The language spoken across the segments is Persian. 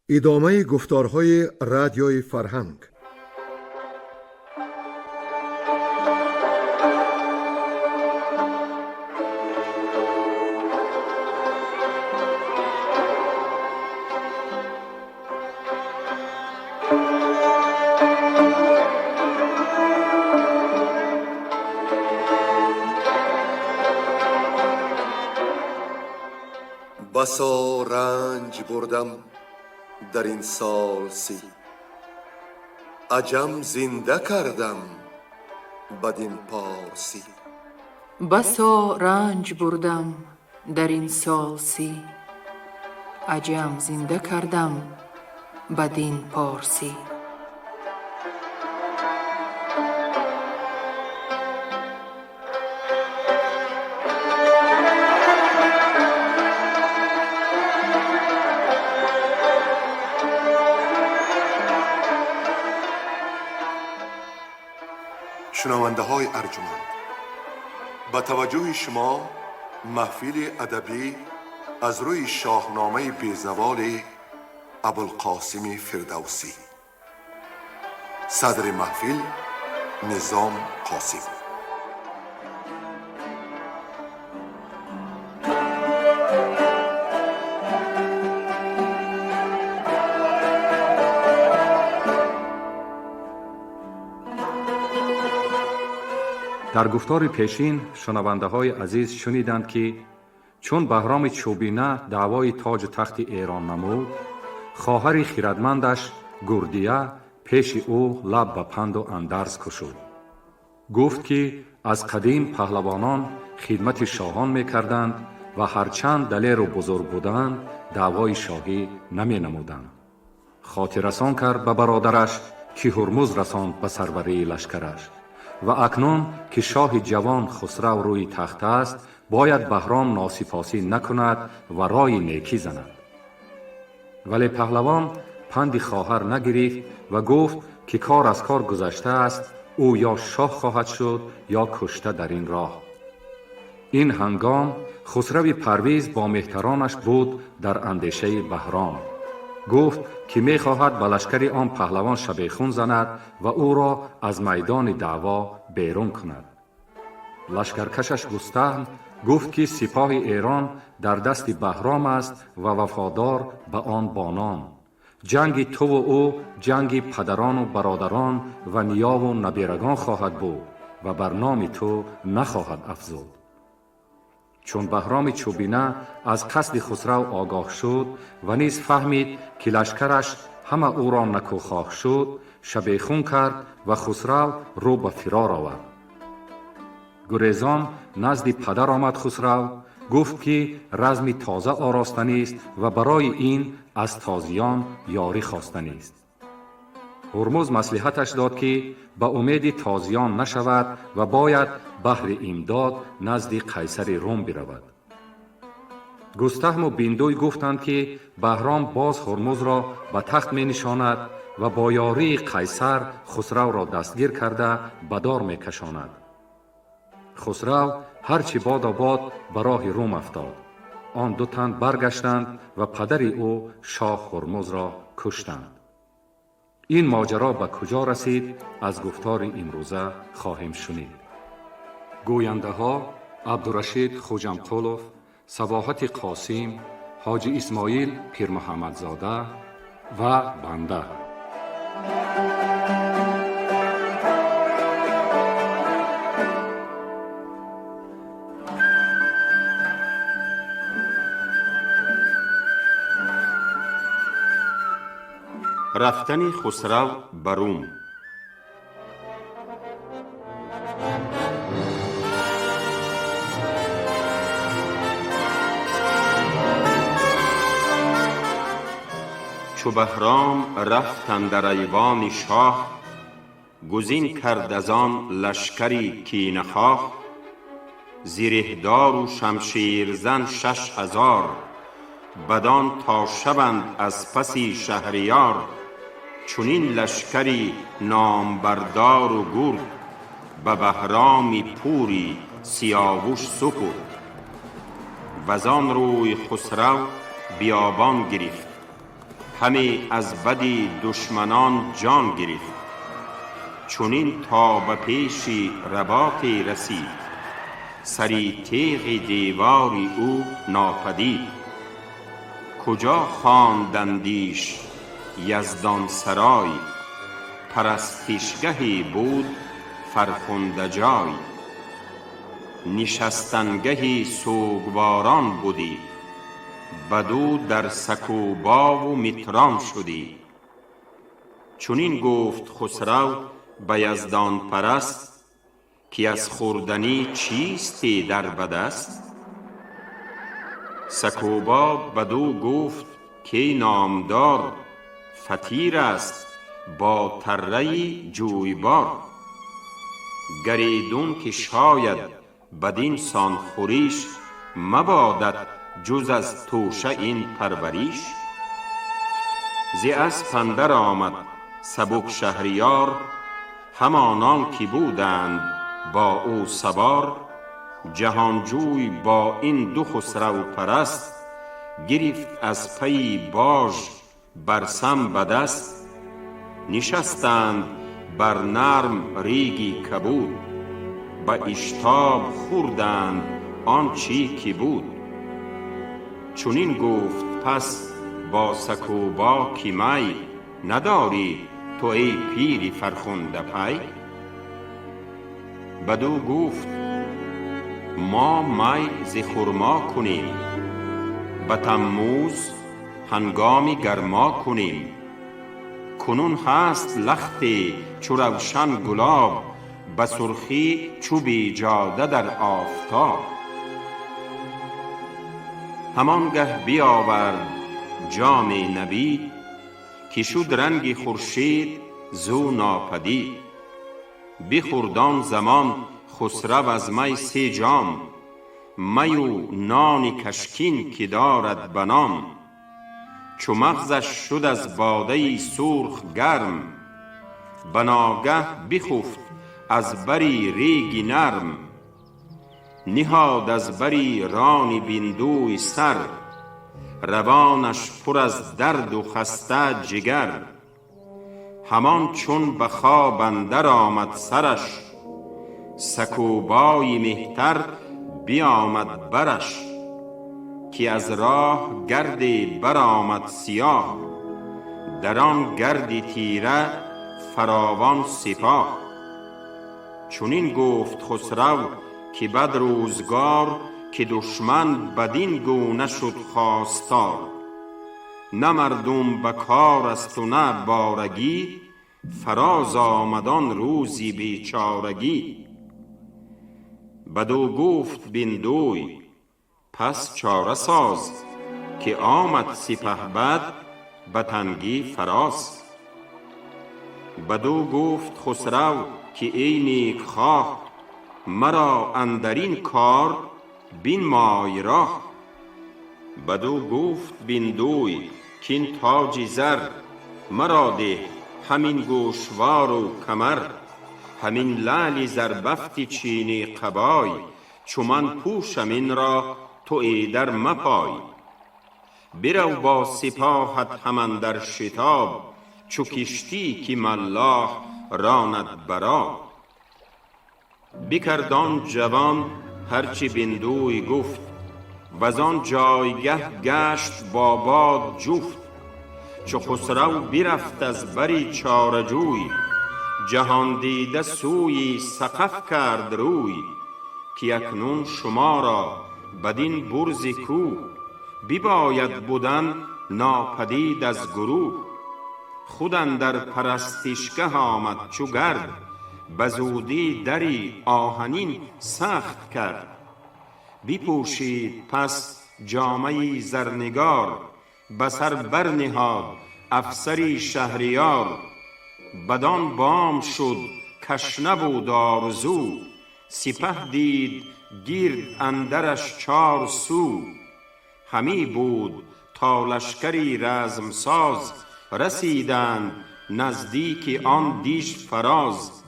ادامه گفتارهای رادیوی فرهنگ. بسا رنج بردم در این سال سی، عجم زنده کردم بدین پارسی. بسا رنج بردم در این سال سی، عجم زنده کردم بدین پارسی. شنونده های ارجمند، با توجه شما محفل ادبی از روی شاهنامه بیزوال ابوالقاسم فردوسی. صدر محفل نظام قاسم. در گفتار پیشین شنونده های عزیز شنیدند که چون بهرام چوبینه دعوای تاج و تخت ایران نمود، خواهر خیردمندش گردیه پیش او لب به پند و اندرز کشید. گفت که از قدیم پهلوانان خدمت شاهان می کردند و هرچند دلیر و بزرگ بودند دعوای شاهی نمی نمودند. خاطر رسان کرد به برادرش که هرمز رساند به سروری لشکرش و اکنون که شاه جوان خسرو روی تخت است باید بهرام ناسپاسی نکند و رای نیکی زند. ولی پهلوان پند خواهر نگرفت و گفت که کار از کار گذشته است، او یا شاه خواهد شد یا کشته در این راه. این هنگام خسرو پرویز با مهترانش بود در اندیشه بهرام. گفت که می خواهد به لشکر آن پهلوان شبیخون زند و او را از میدان دعوا بیرون کند. لشکرکشش گستهم گفت که سپاه ایران در دست بهرام است و وفادار به آن بانان. جنگ تو و او جنگ پدران و برادران و نیا و نبیرگان خواهد بود و بر نام تو نخواهد افزود. چون بهرام چوبینه از قصد خسرو آگاه شد و نیز فهمید که لشکرش همه او را نکوخواه شد، شبیخون کرد و خسرو رو به فرار آورد. گریزان نزد پدر آمد. خسرو گفت که رزم تازه آراستنی است و برای این از تازیان یاری خواستنی است. هرمز مصلحتش داد که به امید تازیان نشود و باید بهر امداد نزد قیصر روم برود. گستهم و بیندوی گفتند که بهرام باز هرمز را به تخت می نشاند و با یاری قیصر خسرو را دستگیر کرده به دار می کشاند. خسرو هرچی باد به راه روم افتاد. آن دو تن برگشتند و پدر او شاه هرمز را کشتند. این ماجرا به کجا رسید از گفتار امروزه خواهیم شنید. گوینده ها عبدالرشید خوجمقلوف، صباحت قاسم، حاجی اسماعیل پیر محمدزاده و بنده. رفتن خسرو به روم. چو بهرام رفت اندر ایوان شاه، گزین کرد از آن لشکری کینه خواه. زرهدار و شمشیر زن 6000، بدان تا شوند از پسی شهریار. چنین لشکری نامبردار و گرد، به بهرام پوری سیاوش سپرد. وزان روی خسرو بیابان گرفت، همی از بدی دشمنان جان گرفت. چونین تا به پیشی رباطی رسید، سری تیغ دیواری او ناپدید. کجا خواندندیش یزدان سرای، پرستشگهی بود فرخنده جای. نشستنگهی سوگواران بودی، بدو در سکوبا و متران شدی. چونین گفت خسرو به یزدان پرست، که از خوردنی چیستی در بدست. سکوبا بدو گفت که نامدار، فطیر است با تره جویبار. گریدون که شاید بدین سان خوریش، مبادت جز از توشه این پروریش. زی اسپ اندر آمد سبک شهریار، همانان که بودند با او سوار. جهانجوی با این دو خسرو پرست، گرفت از پی باژ برسم به دست. نشستند بر نرم ریگی کبود، به اشتاب خوردند آن چی که بود. چونین گفت پس با سکوبا که می، نداری تو ای پیر فرخنده پی. بدو گفت ما می ز خرما کنیم، به تموز هنگام گرما کنیم. کنون هست لختی چو روشن گلاب، به سرخی چو بیجاده در آفتاب. همانگه بیاورد جام نبید، که شد رنگ خورشید زو ناپدید. بخورد آن زمان خسرو از می 3 جام، می و نان کشکین که دارد بنام. چو مغزش شد از باده سرخ گرم، بناگه بخفت از بری ریگی نرم. نهاد از بری ران بندوی سر، روانش پر از درد و خسته جگر. همان چون به خواب اندر آمد سرش، سکوبای مهتر بیامد برش. که از راه گردی برآمد سیاه، در آن گردی تیره فراوان سپاه. چونین گفت خسرو که بد روزگار، که دشمن بدین گونه شد خواستار. نه مردم به کار است و نه بارگی، فراز آمدان روزی بیچارگی. بدو گفت بندوی پس چاره ساز، که آمد سپهبد به تنگی فراز. بدو گفت خسرو که ای نیک خواه، مرا اندرین کار بنمای راه. بدو گفت بندوی کین تاج زر، مرا ده همین گوشوار و کمر. همین لعل زربفت چینی قبای، چو من پوشم این را تو ایدر مپای. برو با سپاهت هم اندر شتاب، چو کشتی که ملاح راند برآب. بکرد جوان هرچی بندوی گفت، وز آن جایگه گشت با باد جفت. چو خسرو برفت از بری چارجوی، جهان دیده سوی سقف کرد روی. که اکنون شما را بدین برز کوه، بباید بودن ناپدید از گروه. خود اندر پرستشگه آمد چو گرد، بزودی دری آهنین سخت کرد. بپوشید پس جامه زرنگار، به سر برنهاد افسری شهریار. بدان بام شد کش نبود آرزو، سپه دید گرد اندرش 4 سو. همی بود تا لشکری رزم ساز، رسیدند نزدیک آن دیش فراز.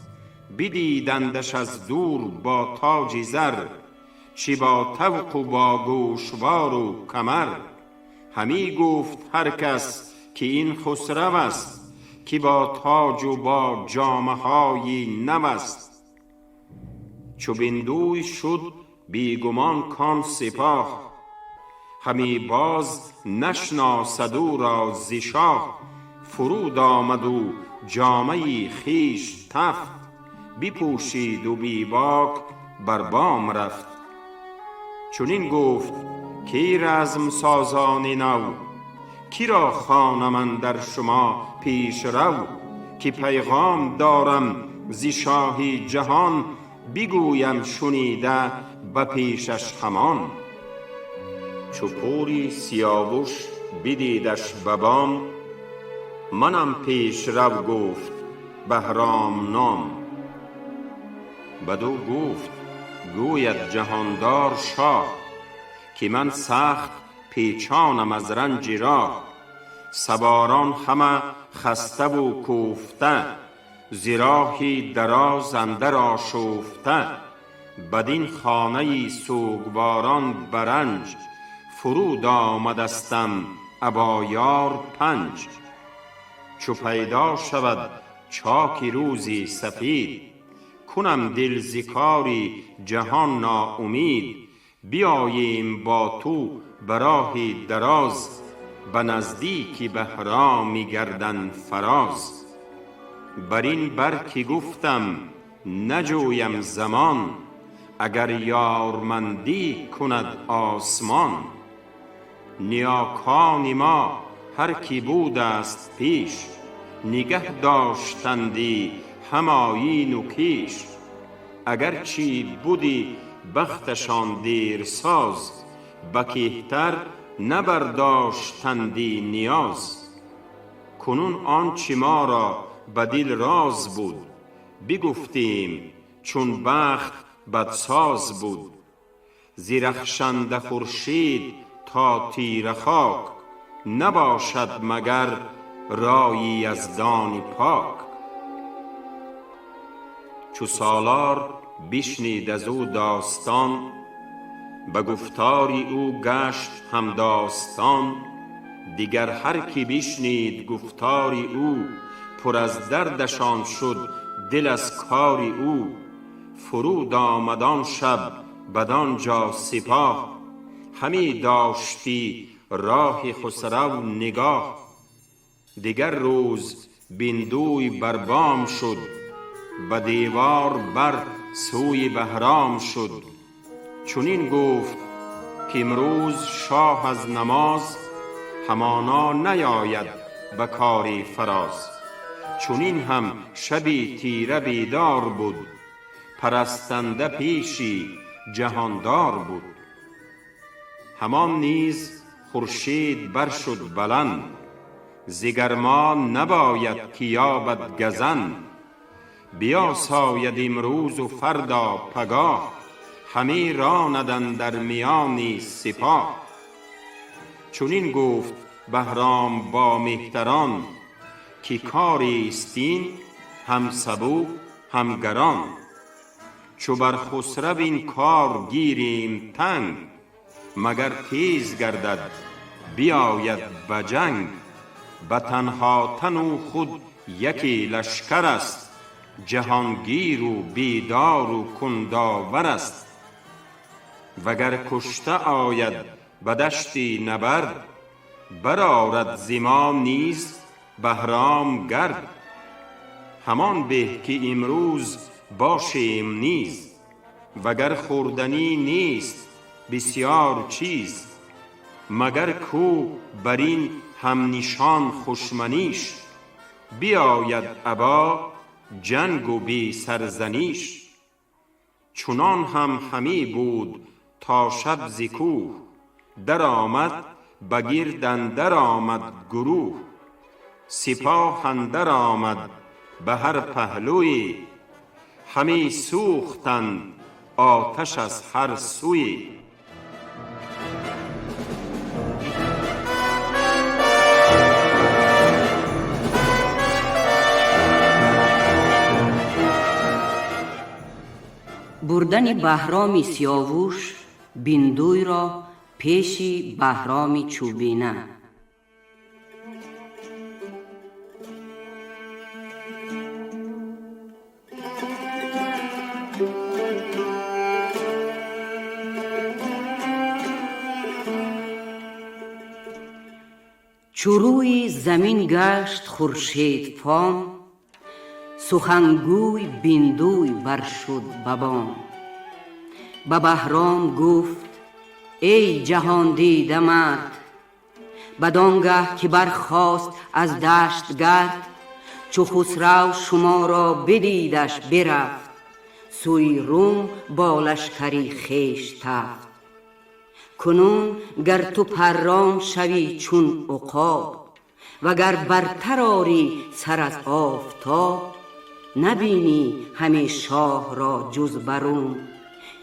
بدیدندش از دور با تاج زر، چی با طوق و با گوشوار و کمر. همی گفت هر کس که این خسرو است که با تاج و با جامه های نو است. چو بندوی شد بیگمان کان سپاه، همی باز نشناسد او را ز شاه. فرود آمد و جامه خویش تفت، بپوشید و بی باک بر بام رفت. چنین گفت کی رزم سازان نو، کی را خوانم اندر شما پیش رو. که پیغام دارم ز شاه جهان، بگویم شنیده به پیشش همان. چو پوری سیاوش بدیدش به بام، منم پیش رو گفت بهرام نام. بدو گفت گوید جهاندار شاه، که من سخت پیچانم از رنج راه. سواران همه خسته و کوفته، ز راهی دراز اندر آشفته. بدین خانه سوگواران برنج، فرود آمدستم ابا یار پنج. چو پیدا شود چاک روزی سفید، کنم دل ز کاری جهان ناامید. بیاییم با تو به راهی دراز، به نزدیکی بهرامی گردن فراز. بر این بر که گفتم نجویم زمان، اگر یارمندی کند آسمان. نیاکان ما هر کی بود است پیش، نگه داشتندی هم آیین و کیش. اگر چی بودی بختشان دیر ساز، به کهتر نبرداشتندی نیاز. کنون آنچه ما را به دل راز بود، بگفتیم چون بخت بدساز بود. ز رخشنده خورشید تا تیره خاک، نباشد مگر رای یزدان پاک. چو سالار بشنید از او داستان، به گفتاری او گشت هم داستان. دیگر هر کی بشنید گفتاری او، پر از دردشان شد دل از کاری او. فرود آمد آن شب بدان جا سپاه، همی داشتی راه خسرو نگاه. دیگر روز بندوی بر بام شد، به دیوار بر سوی بهرام شد. چنین گفت که امروز شاه از نماز، همانا نیاید به کاری فراز. چنین هم شبی تیره بیدار بود، پرستنده پیشی جهاندار بود. همان نیز خورشید بر شد بلند، ز گرما نباید که یابد گزند. بیاساید امروز و فردا پگاه، همی راند اندر میانی سپاه. چنین گفت بهرام با مهتران، که کاری است این هم سبو هم گران. چو بر خسرو این کار گیریم تنگ، مگر تیز گردد بیاید به جنگ. به تنها تن او خود یکی لشکر است، جهانگیر و بیدار و کنداور است. وگر کشته آید به دشتی نبرد، برآرد ز ما نیز بهرام گرد. همان به که امروز باشیم نیز، وگر خوردنی نیست بسیار چیز. مگر کو بر این هم نشان خشمنیش، بیاید ابا جنگ و بی سرزنیش. چنان هم همی بود تا شب ز کوه، در آمد به گرد اندر آمد گروه. سپاه اندر آمد به هر پهلوی، همی سوختند آتش از هر سوی. بردن بهرام سیاووش بندوی را پیش بهرام چوبینه. چو روی زمین گشت خورشید فام، سخنگوی بیندوی برشد ببام. به بهرام گفت ای جهان دیده مرد، بدانگه که برخاست از دشت گرد. چو خسرو شما را بدیدش برفت، سوی روم با لشکری خویش تفت. کنون گر تو پران شوی چون عقاب، وگر برتر آری سر از آفتاب. نبینی همه شاه را جز برون،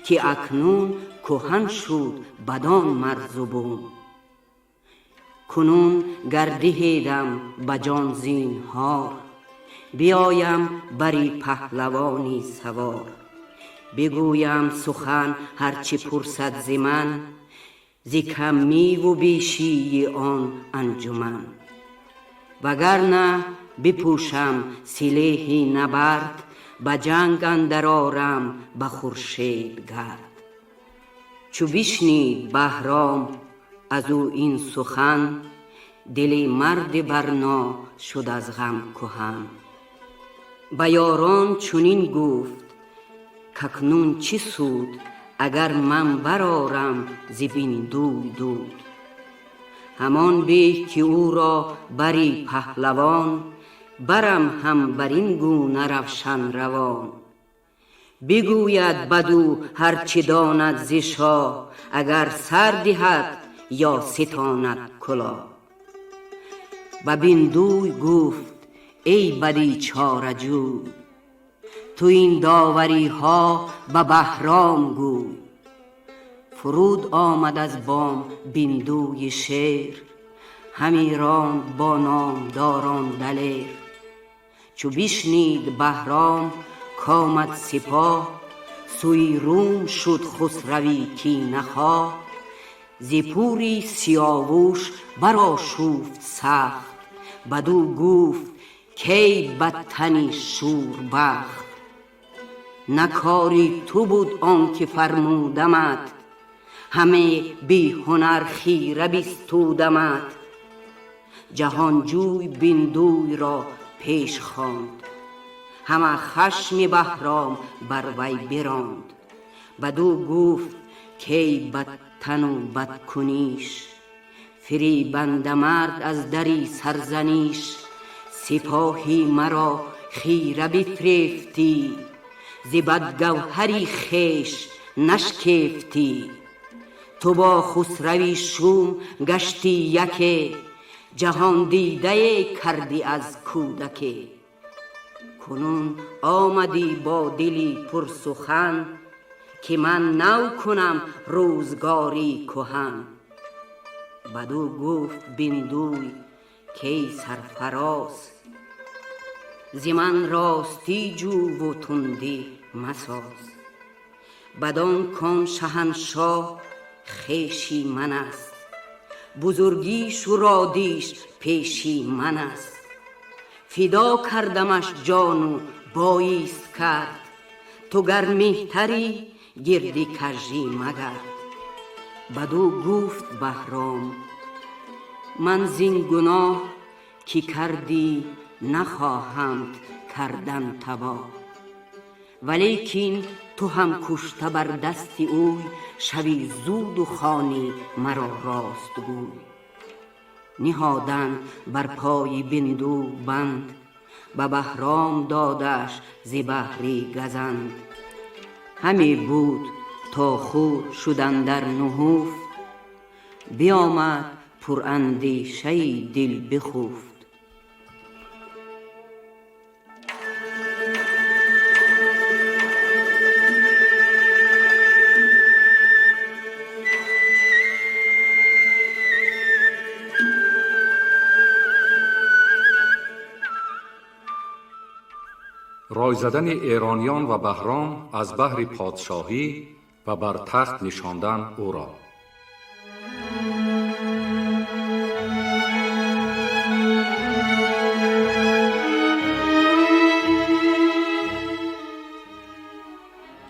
که اکنون کهن شد بدان مرز و بوم. کنون گر دهیدم به جان زینهار، بیایم بری پهلوانی سوار. بگویم سخن هرچه پرسد ز من، ز کمی و بیشی آن انجمن. وگرنه بپوشم سلیحی نبرد، به جنگ اندر آرم به خورشید گرد. چو بشنید بهرام از او این سخن، دل مرد برنا شد از غم کهن. به یاران چنین گفت کاکنون چه سود، اگر من برآرم ز بیندوی دود. همان به که او را بری پهلوان، برم هم برین گونه روشن روان. بگوید بدو هرچه داند ز شاه، اگر سر دهد یا ستاند کلاه. به بیندوی گفت ای بدی چاره جوی، تو این داوری ها به بهرام گوی. فرود آمد از بام بیندوی شیر، همی راند با نامداران دلیر. چو بشنید بهرام کآمد سپاه، سوی روم شد خسروی کینه خواه. ز پوری سیاووش برآشوفت سخت، بدو گفت کای بدتنی شوربخت. نه کاری تو بود آنکه فرمودمت، همه بی هنر خیره بستودمت. جهانجوی بیندوی را پیش خواند، همه خشم بهرام بر وی براند. بدو گفت کای بدتن و بدکنیش، فریبنده مرد از دری سرزنیش. سپاهی مرا خیره بفریفتی، ز بدگوهری خویش نشکفتی. تو با خسروی شوم گشتی یکی، جهان دیده کردی از کودکی. کنون آمدی با دلی پر سخن، که من نو کنم روزگاری کهن. بدو گفت بیندوی کای سرفراز، ز من راستی جو و تندی مساز. بدان کان شهنشاه خویشی من است، بزرگیش و رادیش پیشی من است. فدا کردمش جان و بایست کرد، تو گر مهتری گردی کژی مگرد. بدو گفت بهرام من زین گناه که کردی نخواهمت کردن تباه. ولیکن تو هم کشته بر دست اوی، شوی زود و خوانی مرا راست گوی. نهادن بر پای بیندو بند، به بهرام دادش ز بهر گزند. همی بود تا خور شد اندر نهفت، بیامد پر اندیشه دل بخفت. رای زدن ایرانیان و بهرام از بهر پادشاهی و بر تخت نشاندن او را.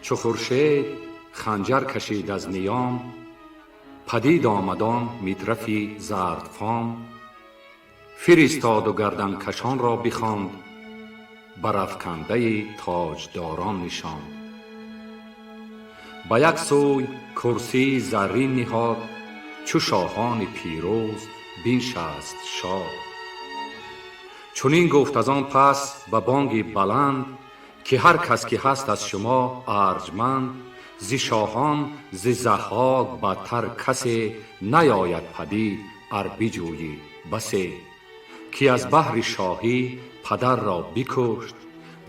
چو خورشید خنجر کشید از نیام، پدید آمدان مطرفی زردفام. فرستاد و گردن کشان را بخواند، برافکنده تاجداران نشاند. به یک سوی کرسی زرین نهاد، چو شاهان پیروز بنشست شاد. چنین گفت از آن پس به بانگ بلند، که هر کس که هست از شما ارجمند، ز شاهان ز ضحاک بدتر کسی نیاید پدید ار بجویی بسی. که از بهر شاهی پدر را بکشت،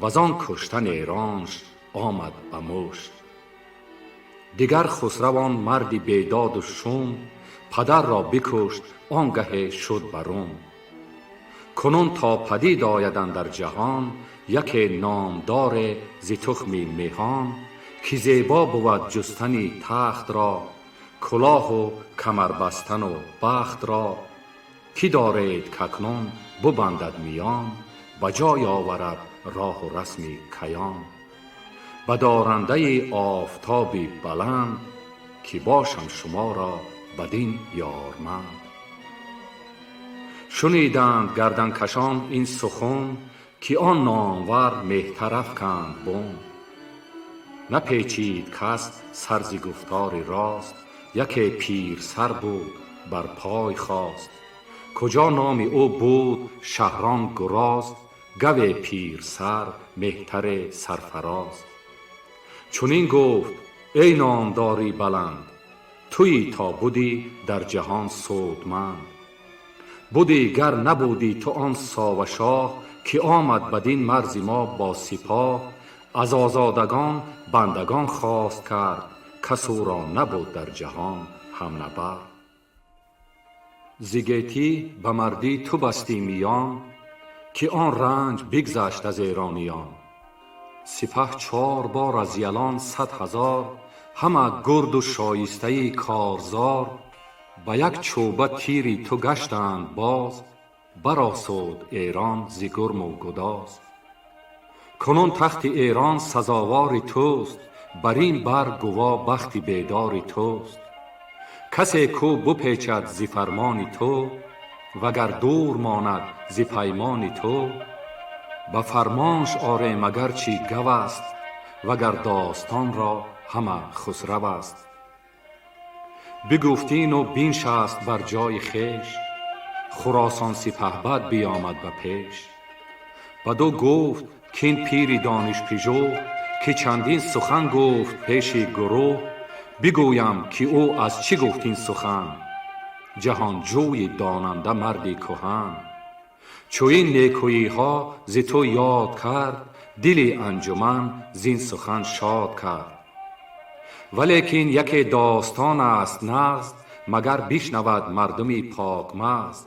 وز آن کشتن ایرانش آمد به مشت. دیگر خسرو آن مردی بیداد و شوم، پدر را بکشت آنگه شد بروم. کنون تا پدید آید اندر جهان، یک نامدار ز تخم مهان. که زیبا بود جستنی تخت را، کلاه و کمر بستن و بخت را. کی دارید کاکنون ببندد میان، به جای آورد راه و رسم کیان. به دارنده آفتاب بلند، که باشم شما را بدین یارمند. شنیدند گردن کشان این سخن، که آن نامور مهتر افکند بن. نپیچید کس سر ز گفتار راست، یکی پیر سر بود بر پای خاست. کجا نام او بود شهران گراز، گو پیر سر مهتر سرفراز. چنین گفت ای نامداری بلند، تویی تا بودی در جهان سودمند. بودی گر نبودی تو آن ساو شاه، که آمد بدین مرز ما با سپاه. از آزادگان بندگان خواست کرد، کس او را نبود در جهان هم نبرد. ز گیتی به مردی تو بستی میان، که آن رنج بگذشت از ایرانیان. سپه 4 بار از یلان 100,000، همه گرد و شایسته کارزار. به یک چوبه تیری تو گشتند باز، برآسود ایران ز گرم و گداز. کنون تخت ایران سزاوار توست، بر این بر گوا بخت بیدار توست. کسی کو بپیچد ز فرمان تو، وگر دور ماند ز پیمان تو. به فرمانش آریم اگر چی گو است، وگر داستان را همه خسرو است. بگفتین و بنشست بر جای خویش، خراسان سپهبد بیامد به پیش. بدو گفت کین پیر دانش پژوه، که چندین سخن گفت پیش گروه. بگویم که او از چی گفت این سخن، جهان جوی داننده مردی کهن. چو این نیکویی ها ز تو یاد کرد، دل انجمن زین سخن شاد کرد. ولیکن یکی داستان است نغز، مگر بشنود مردمی پاک مغز.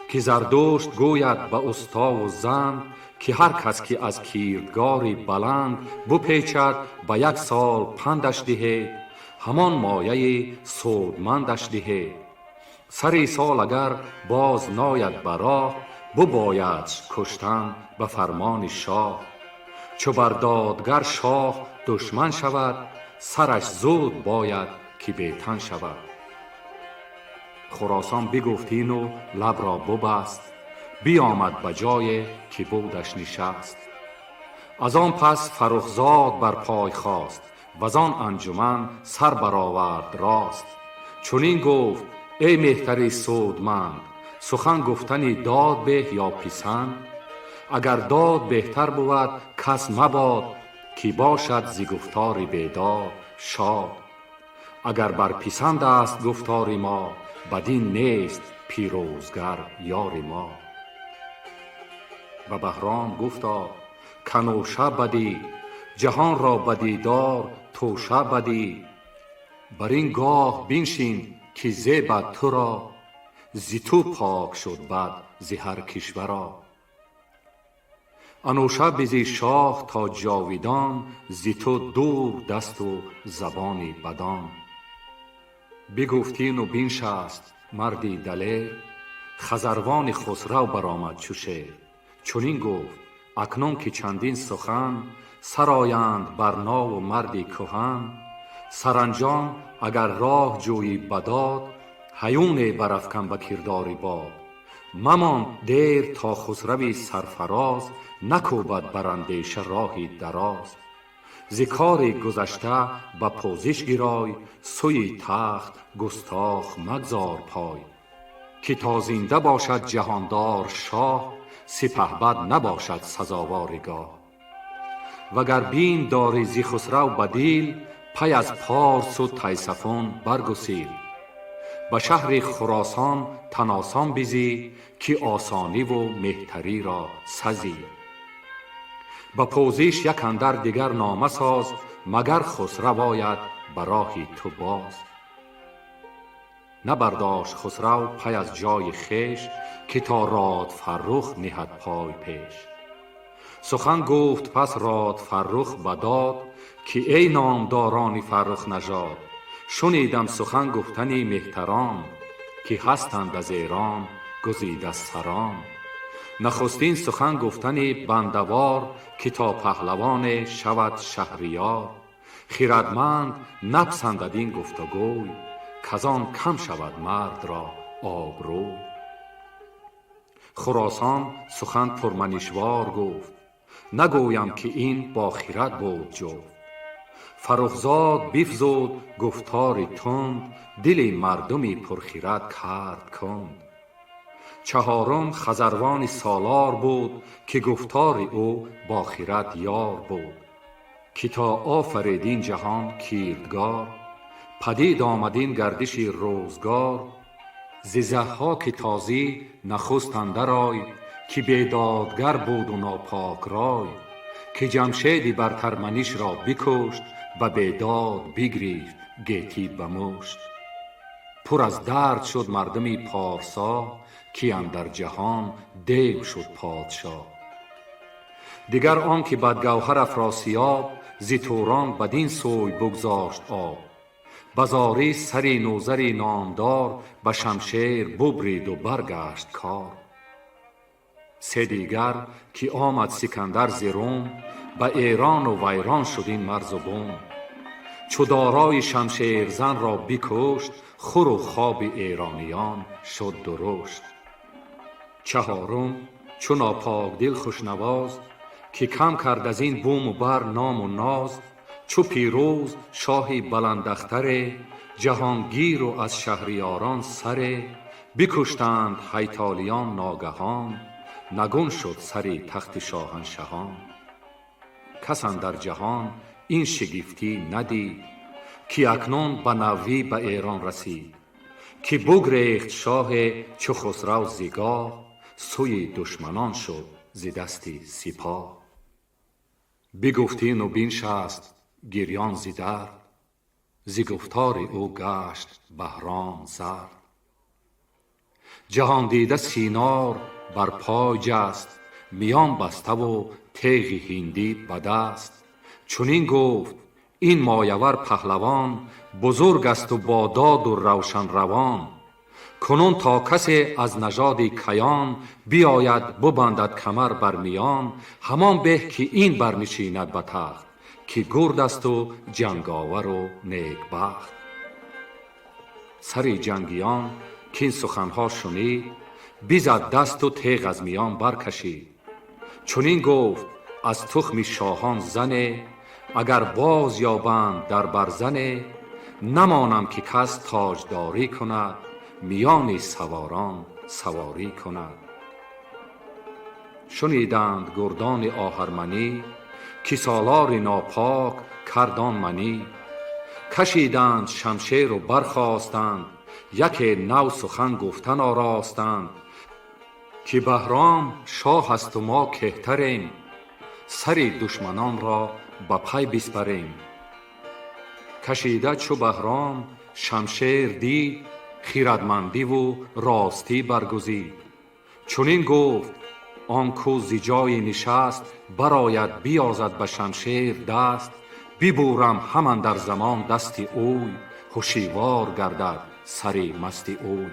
که زردشت گوید به استا و زند، که هر کس که از کیردگاری بلند بپیچد به 1 سال پندش دهید، همان مایه سودمندش دهید. سری سال اگر باز ناید به راه، ببایدش کشتن به فرمان شاه. چو بر دادگر شاه دشمن شود، سرش زود باید که بی تن شود. خراسان بگفتین و لب را ببست، بیامد به جای که بودش نشست. از آن پس فرخزاد بر پای خاست، وز آن انجمن سر برآورد راست. چنین گفت ای مهتری سودمند، سخن گفتنی داد به یا پسند. اگر داد بهتر بود کس مباد، که باشد ز گفتار بیداد شاد. اگر بر پسند است گفتار ما، بدین نیست پیروزگر یار ما. و بهرام گفتا کنوشه بدی، جهان را بدیدار توشه بدی. بر این گاه بنشین که زیبد تو را، ز تو پاک شد بد ز هر کشورا. انوشه بزی شاه تا جاویدان، ز تو دور دست و زبانی بدان. بگفتین و بنشست مردی دلیر، خزروان خسرو برآمد چو شیر. چنین گفت اکنون که چندین سخن، سرآیند بر ناو مردی کهن. سرانجام اگر راه جویی بداد، هیونی برافکن به کرداری باد. ممان دیر تا خسروی سرفراز، نکوبد بر اندیشه راهی دراز. ز کار گذشته به پوزش گرای، سوی تخت گستاخ مگذار پای. که تا زنده باشد جهاندار شاه، سپهبد نباشد سزاوار گاه. وگر بیم داری ز خسرو بدیل، پی از پارس و تیسفون برگسیل. به شهر خراسان تن آسان بزی، که آسانی و مهتری را سزی. به پوزش یک اندر دیگر نامه ساز، مگر خسرو آید به راهی تو باز. نبرداشت خسرو پی از جای خویش، که تا راد فرخ نهد پای پیش. سخن گفت پس راد فرخ بداد، که ای نامداران فرخ نژاد. شنیدم سخن گفتنی مهتران، که هستند از ایران گزیده سران. نخستین سخن گفتنی بندوار، که تا پهلوان شود شهریار. خردمند نپسندد این گفتگوی، کزان کم شود مرد را آبروی. خراسان سخن پرمنشوار گفت، نگویم که این با خرد بود جفت. فرخزاد بفزود گفتار تند، دل مردمی پرخرد کرد کند. چهارم خزروان سالار بود، که گفتار او با خرد یار بود. که تا آفریدین جهان کیردگار، پدید آمدین گردش روزگار. ز ضحاک تازی نخست اندر آی، که بیدادگر بود و ناپاک رای. که جمشید برتر منیش را بکشت، و بیداد بگریفت گیتی به مشت. پر از درد شد مردمی پارسا، که اندر جهان دیو شد پادشاه. دیگر آن که بدگوهر افراسیاب، ز توران بدین سوی بگذاشت آب. بزاری سری نوذری نامدار، به شمشیر ببرید و برگشت کار. سه دیگر که آمد سکندر ز روم، به ایران و ویران شد این مرز و بوم. چو دارای شمشیر زن را بکشت، خور و خواب ایرانیان شد درشت. چهارم چو ناپاک دل خوشنواز، که کم کرد از این بوم و بر نام و ناز. چو پیروز شاه بلندختر، جهانگیر و از شهریاران سر. بکشتند هیتالیان ناگهان، نگون شد سری تخت شاهنشهان. کس اندر جهان این شگفتی ندید، که اکنون به نوی به ایران رسید. که بگریخت شاه چو خسرو ز گاه، سوی دشمنان شد ز دست سپاه. بگفتین و بنشست گریان ز درد، ز گفتار او گشت بهرام زرد. جهان دیده سینار بر پای جست، میان بسته و تیغ هندی به دست. چنین گفت این مایور پهلوان، بزرگ است و با داد و روشن روان. کنون تا کسی از نژاد کیان، بیاید ببندد کمر بر میان. همان به که این برنشیند به تخت، که گرد است و جنگاور و نیکبخت. سری جنگیان که این سخنها شنید، بزد دست و تیغ از میان برکشید. چنین گفت از تخم شاهان زنه، اگر باز یابند در برزنه. نمانم که کس تاجداری کند، میان سواران سواری کند. شنیدند گردان آهرمنی، که سالار ناپاک کردان منی. کشیدند شمشیر و برخاستند، یک نو سخن گفتن آراستند. که بهرام شاه است و ما کهتریم، سری دشمنان را به پی بسپریم. کشیده چو بهرام شمشیر دید، خردمندی و راستی برگزید. چنین گفت آن کو ز جای نشست، برآید بیازد به شمشیر دست. ببورم همان در زمان دست اوی، هوشیوار گردد سری مست اوی.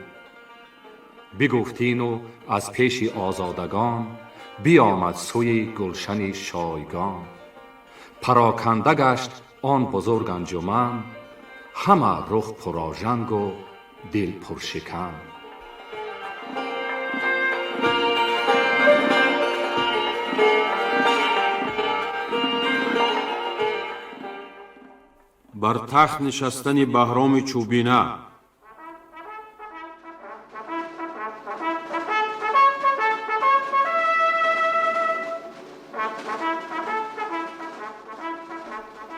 بگفتین و از پیش آزادگان، بیامد سوی گلشن شایگان. پراکنده گشت آن بزرگ انجمن، همه رخ پرآژنگ و دل پرشکن. بر تخت نشستن بهرام چوبینه.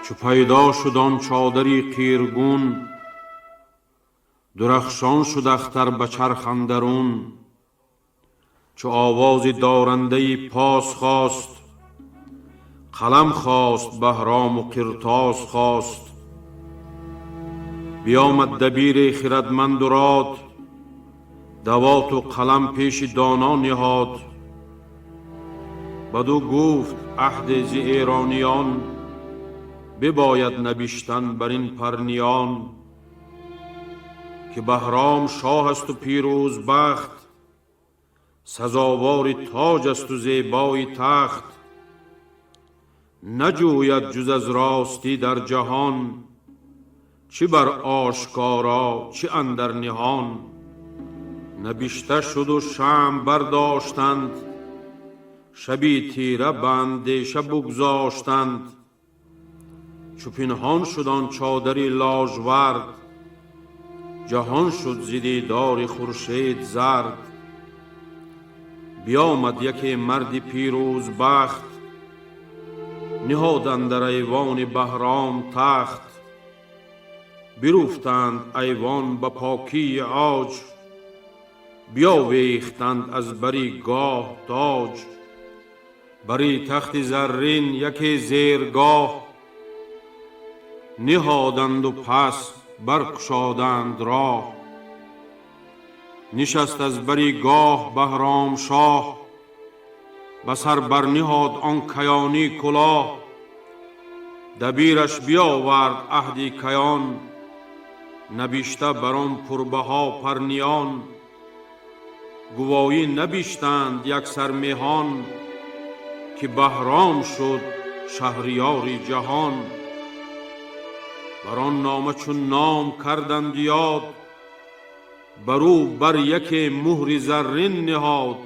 چو پیدا شد آن چادری قیرگون، درخشان شد اختر به چرخ اندرون. چو آواز دارنده پاس خواست، قلم خواست بهرام و قرطاس خواست. بیامد دبیر خردمند و راد، دوات و قلم پیش دانا نهاد. بدو گفت عهد ز ایرانیان، بباید نبشتن بر این پرنیان. که بهرام شاه است و پیروز بخت، سزاوار تاج است و زیبای تخت. نجوید جز از راستی در جهان، چه بر آشکارا چه اندر نهان. نبشته شد و شمع برداشتند، شبی تیره به اندیشه بگذاشتند. چو پنهان شد آن چادری لاژورد، جهان شد ز دیدار خورشید زرد. بیامد یکی مرد پیروز بخت، نهاد اندر ایوان بهرام تخت. بروفتند ایوان به پاکی عاج، بیاویختند از بری گاه تاج. بری تخت زرین یکی زیرگاه، نهادند و پس برگشادند راه. نشست از بری گاه بهرام شاه، به سر برنهاد آن کیانی کلاه. دبیرش بیاورد عهدی کیان، نبشته بر آن پربها پرنیان. گواهی نبشتند یکسر مهان، که بهرام شد شهریار جهان. بر آن نامه چون نام کردند یاد، برو بر یک مهر زرین نهاد.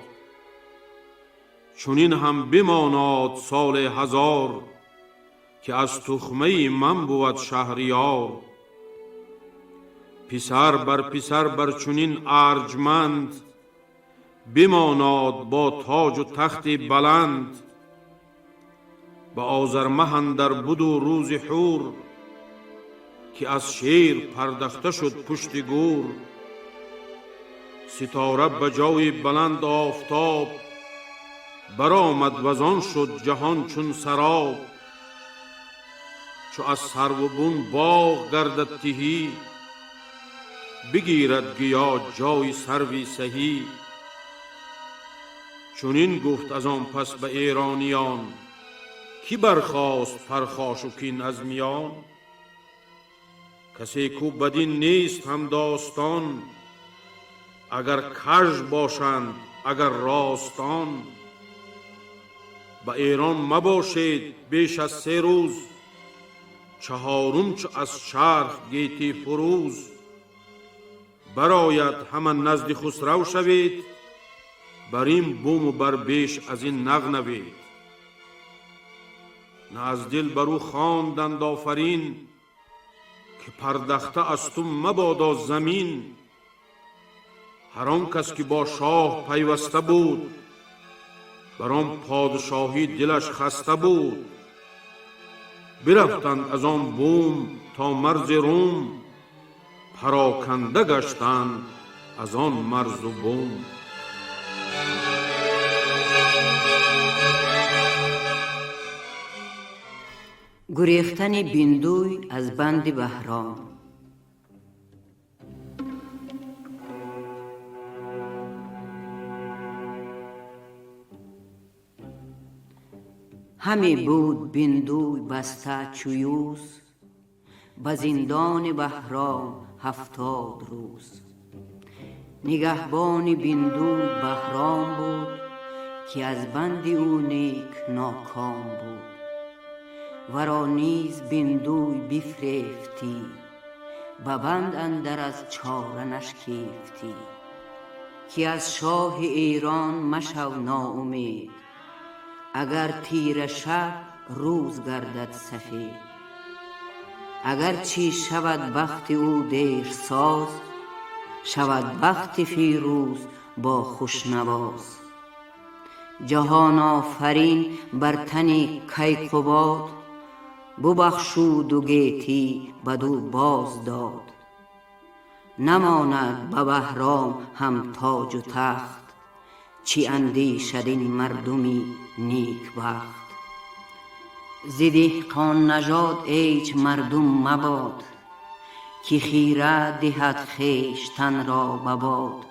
چونین هم بماناد سال هزار، که از تخمه من بود شهریار. پسر بر پسر بر چونین ارجمند، بماناد با تاج و تخت بلند. به آذرمه اندر بود و روز حور، که از شیر پردخته شد پشت گور. ستاره به جای بلند آفتاب، برآمد وزان شد جهان چون سراب. چو از سرو و بن باغ گردد تهی، بگیرد گیا جای سروی سهی. چونین گفت از آن پس به ایرانیان، کی برخاست پرخاش و کین از میان. کسی کو بدین نیست هم داستان، اگر کژ باشند اگر راستان. به ایران مباشید بیش از 3 روز، چهارم چو از چرخ گیتی فروز. براید همان نزد خسرو شوید، بر این بوم و بر بیش از این نغنوید. نه از دل برو خواندند آفرین، که پردخته از تو مبادا زمین. هر آن کس که با شاه پیوسته بود، بر آن پادشاهی دلش خسته بود. برفتند از آن بوم تا مرز روم، پراکنده گشتند از آن مرز و بوم. گریختن بیندوی از بند بهرام. همی بود بیندوی بسته چویوز، به زندان بهرام 70 روز. نگهبان بیندوی بهرام بود، که از بند او نیک ناکام بود. ورا نیز بیندوی بفریفتی، به بند اندر از چاره نشکیفتی. که از شاه ایران مشو ناامید، اگر تیره شب روز گردد سفید. اگر چی شود بخت او دیر ساز، شود بخت فیروز با خوشنواز. جهان آفرین بر تنی کیقباد، ببخشود و گیتی بدو باز داد. نماند به بهرام هم تاج و تخت، چی اندیشد این مردمی نیک بخت. ز دهقان نژاد ایچ مردم مباد، که خیره دهد خویشتن را به باد.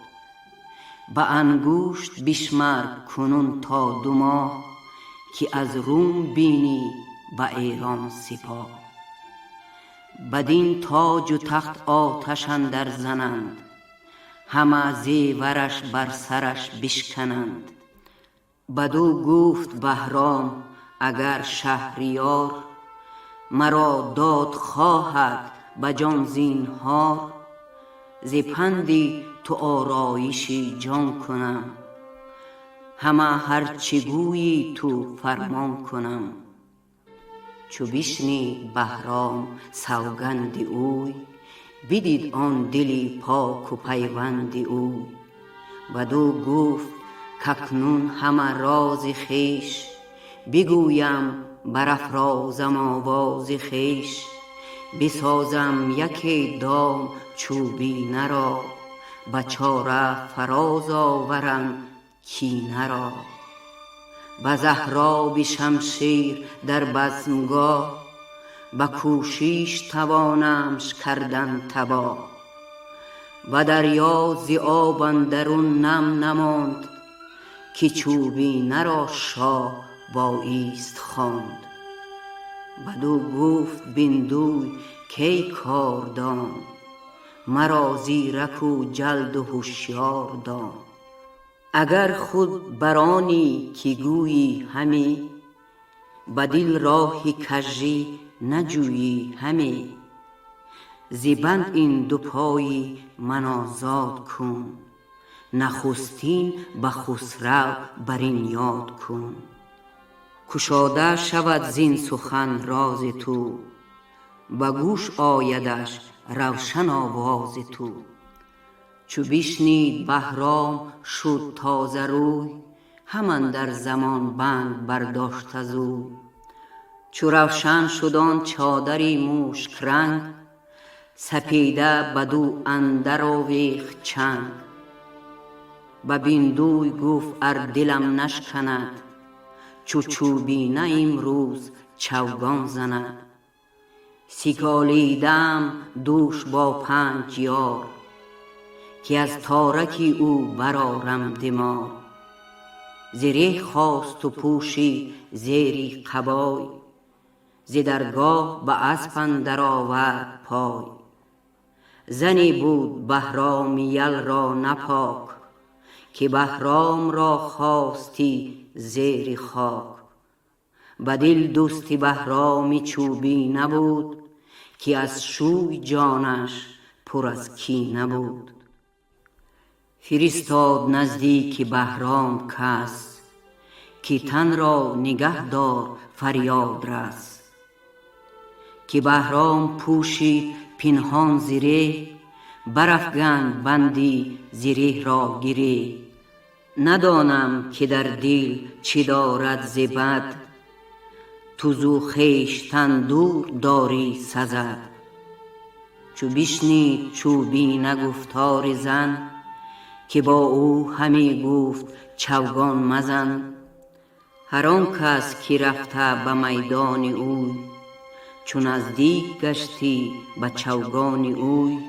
به انگشت بشمر کنون تا 2 ماه، که از روم بینی به ایران سپاه. بدین تاج و تخت آتش اندر زنند، همه زیورش بر سرش بشکنند. بدو گفت بهرام اگر شهریار، مرا داد خواهد به جان زینهار. ز پندی تو آرایشی جان کنم، همه هرچه گویی تو فرمان کنم. چو بشنید بهرام سوگند اوی، بدید آن دلی پاک و پیوند اوی. بدو گفت کاکنون همه راز خویش، بگویم برافرازم آواز خویش. بسازم یکی دام چوبینه را، به چاره فراز آورم کینه را. به زهراب شمشیر در بزمگاه، به کوشش توانمش کردن تباه. و دریا ز آب اندرون نم نماند، که چوبینه را شاه بایست خواند. بدو گفت بندوی کی کاردان، مرا زیرک و جلد و هوشیار دان. اگر خود برانی که گویی همی، به دل راه کژی نجویی همی. ز بند این 2 پای من آزاد کن، نخستین به خسرو برین یاد کن. گشاده شود زین سخن راز تو، به گوش آیدش روشن آواز تو. چو بشنید بهرام شد تازه روی، هم اندر زمان بند برداشت از اوی. چو روشن شد آن چادری مشک رنگ، سپیده بدو اندر آویخت چنگ. به بندوی گفت ار دلم نشکند، چو چوبینه امروز چوگان زند. سگالیدم دوش با 5 یار، که از تارک او برآرم دمار. زره خواست و پوشید زیری قبای، ز درگاه به اسپ اندر آورد پای. زنی بود بهرام یل را نپاک، که بهرام را خواستی زیر خاک. به دل دوست بهرامی چوبینه بود، که از شوی جانش پر از کینه بود. فرستاد نزدیک بهرام کس، که تن را نگه دار فریاد رس. که بهرام پوشید پنهان زره، برافگند بندی زره را گره. ندانم که در دل چه دارد ز بد، تو زو خویشتن دور داری سزد. چو بشنید چوبینه گفتار زن، که با او همی گفت چوگان مزن. هر آن کس که رفته به میدان اوی، چو نزدیک گشتی به چوگان اوی.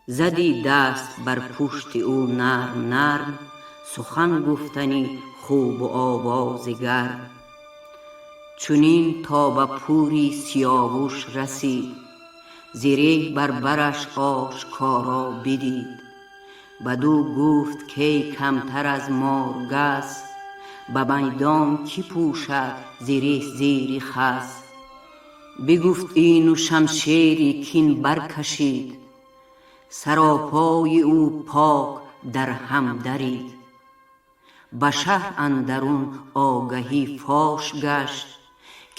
زدی دست بر پشت او نرم نرم، سخن گفتنی خوب و آواز گرم. چنین تا به پوری سیاوش رسید، زره بر برش آشکارا بدید. بدو گفت کی کمتر از مارگس، به میدان کی پوشد زره زیر خس. بگفت اینو شمشیری کین برکشید، سراپای او پاک در هم درید. به شهر اندرون آگهی فاش گشت،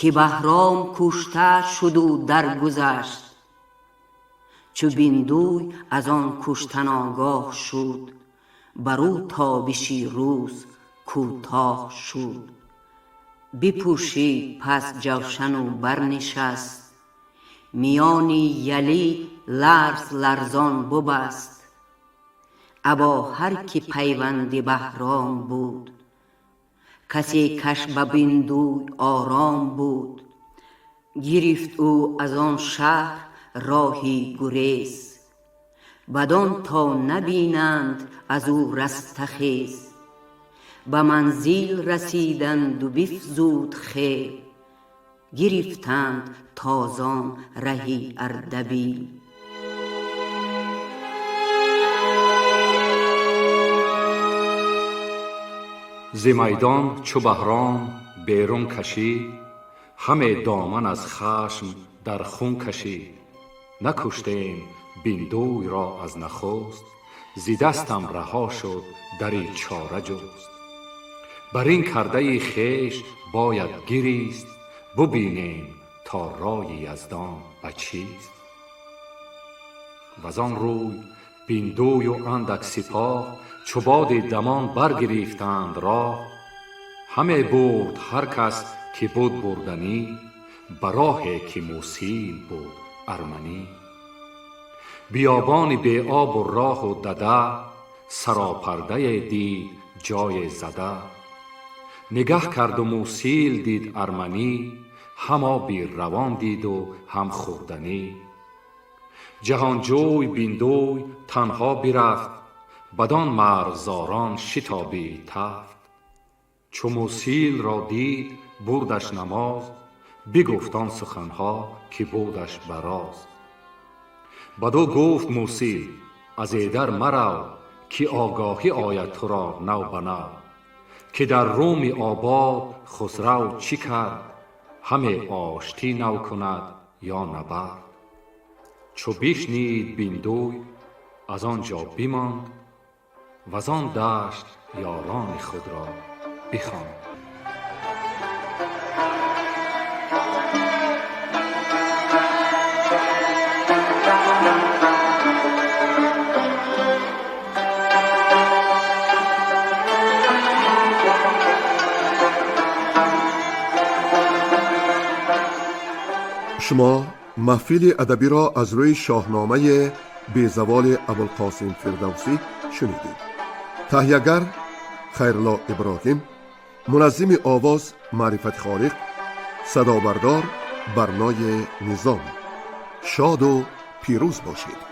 که بهرام کشته شد و درگذشت. چو بیندوی از آن کشتن آگاه شد، برو تابشی روز کوتاه شد. بپوشید پس جوشن و برنشست، میانی یلی لرز لرزان ببست. ابا هر که پیوند بهرام بود، کسی کش به بیندوی آرام بود. گرفت او از آن شهر راهی گریز، بدان تا نبینند از او رستخیز. به منزل رسیدند و بفزود خیل، گرفتند تازان رهی اردبیل. ز میدان چو بهرام بیرون کشید، همه دامن از خشم در خون کشید. نکشتیم بیندوی را از نخست، ز دستم رها شد دری چاره جست. بر این کرده خویش باید گریست، ببینیم تا رای یزدان به چیست. وزان روی بیندوی و اندک سپاه، چو باد دمان برگرفتند راه. همه برد هر کس که بود بردنی، به راهی که موسیل بود ارمنی. بیابان بی آب و راه و دده، سراپرده دید جای زده. نگه کرد و موسیل دید ارمنی، هم آبی روان دید و هم خوردنی. جهانجوی بیندوی تنها برفت، بدان مرغزاران شتابید تفت. چو موسیل را دید بردش نماز، بگفت آن سخنها که بودش براز. بدو گفت موسیل از ایدر مرو، که آگاهی آید تو را نو به نو. که در روم آباد خسرو چی کرد، همه آشتی نو کند یا نبرد. چو بشنید بیندوی از آنجا بماند، وزان دشت یاران خود را بخواند. شما محفل ادبی را از روی شاهنامه بیزوال ابوالقاسم فردوسی شنیدید. تهیه‌گر خیرالله ابراهیم، منظم آواز معرفت خالق، صدا بردار برنای نظام. شاد و پیروز باشید.